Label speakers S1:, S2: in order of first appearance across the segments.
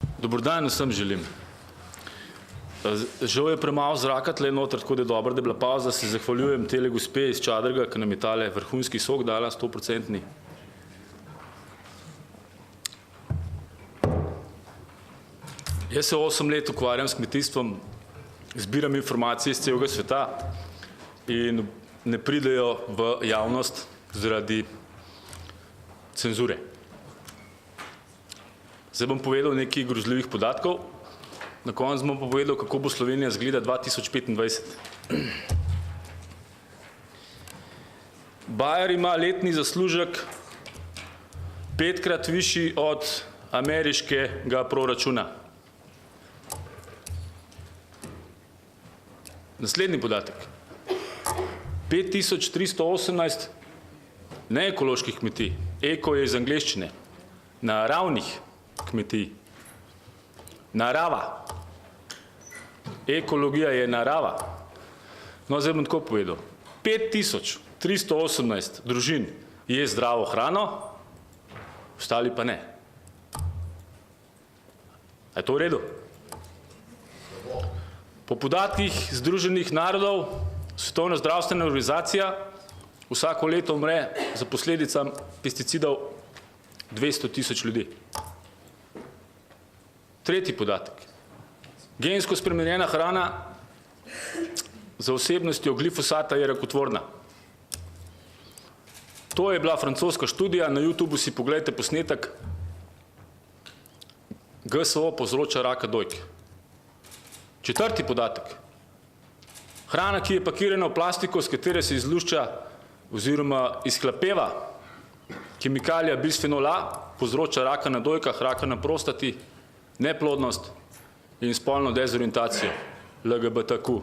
S1: Dober dan vsem želim. Žal je premalo zraka tle noter, tako da je dobro, da je bila pauza. Se zahvaljujem tele gospe iz Čadrga, ki nam je tale vrhunski sok dala, 100%. Jaz se 8 let ukvarjam s kmetijstvom, zbiram informacije iz celega sveta in ne pridejo v javnost zaradi cenzure. Zdaj bom povedal nekaj grozljivih podatkov, na koncu bom pa povedal, kako bo Slovenija izgleda 2025. Bayer ima letni zaslužek 5-krat višji od ameriškega proračuna. Naslednji podatek. 5318 neekoloških kmetij, eko je iz angleščine, naravnih kmetij. Narava. Ekologija je narava. No, zdaj bom tako povedal. 5318 družin je zdravo hrano, ostali pa ne. A je to v redu? Po podatkih Združenih narodov, Svetovna zdravstvena organizacija vsako leto umre za posledicami pesticidov 200 000 ljudi. Tretji podatek. Gensko spremenjena hrana za vsebnostjo glifosata je rakotvorna. To je bila francoska študija, na YouTubeu si pogledajte posnetek. GSO povzroča raka dojk. Četrti podatek. Hrana, ki je pakirana v plastiko, s katere se izlušča oziroma izhlapeva kemikalija bisfenol A, povzroča raka na dojkah, raka na prostati, neplodnost in spolno dezorientacijo LGBTQ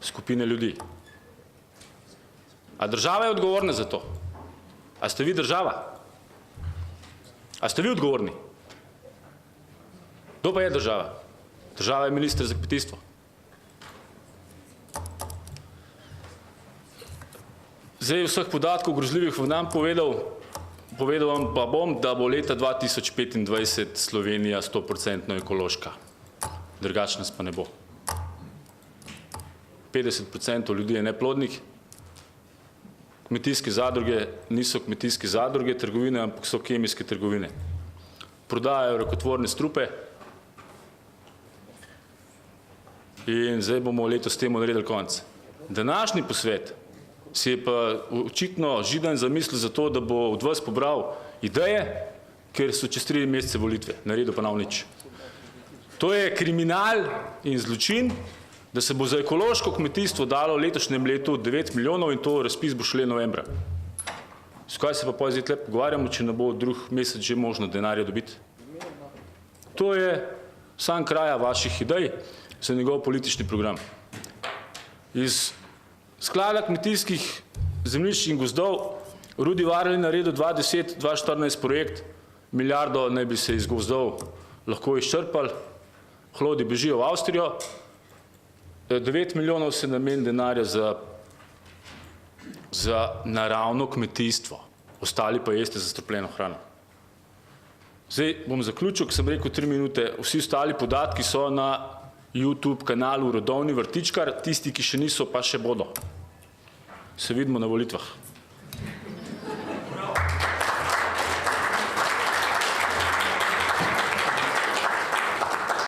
S1: skupine ljudi. A država je odgovorna za to? A ste vi država? A ste vi odgovorni? Kdo pa je država? Država je minister za kmetijstvo. Zdaj vseh podatkov grozljivih vam nam povedal vam pa bom, da bo leta 2025 Slovenija 100% ekološka. Drugače nas pa ne bo. 50% ljudi je neplodnih. Kmetijske zadruge niso kmetijske zadruge, trgovine, ampak so kemijske trgovine. Prodajajo rakotvorne strupe in zdaj bomo letos temu naredili konec. Današnji posvet si je pa očitno Židan zamislil za to, da bo od vas pobral ideje, ker so čez 3 mesece volitve, naredil pa nav nič. To je kriminal in zločin, da se bo za ekološko kmetijstvo dalo v letošnjem letu 9 milijonov in to razpis bo šele novembra. Skaj se pa potem zdaj tle pogovarjamo, če ne bo drug mesec že možno denarja dobiti? To je sam kraja vaših idej za njegov politični program. Iz sklada kmetijskih zemljišč in gozdov Rudi Varl je naredil 2010-2014 projekt, milijardo naj bi se iz gozdov lahko izčrpali, hlodi bežijo v Avstrijo, 9 milijonov se nameni denarja za naravno kmetijstvo, ostali pa jeste zastrupljeno hrano. Zdaj bom zaključil, ko sem rekel 3 minute, vsi ostali podatki so na YouTube kanalu Rodovni vrtičkar, tisti, ki še niso, pa še bodo. Se vidimo na volitvah.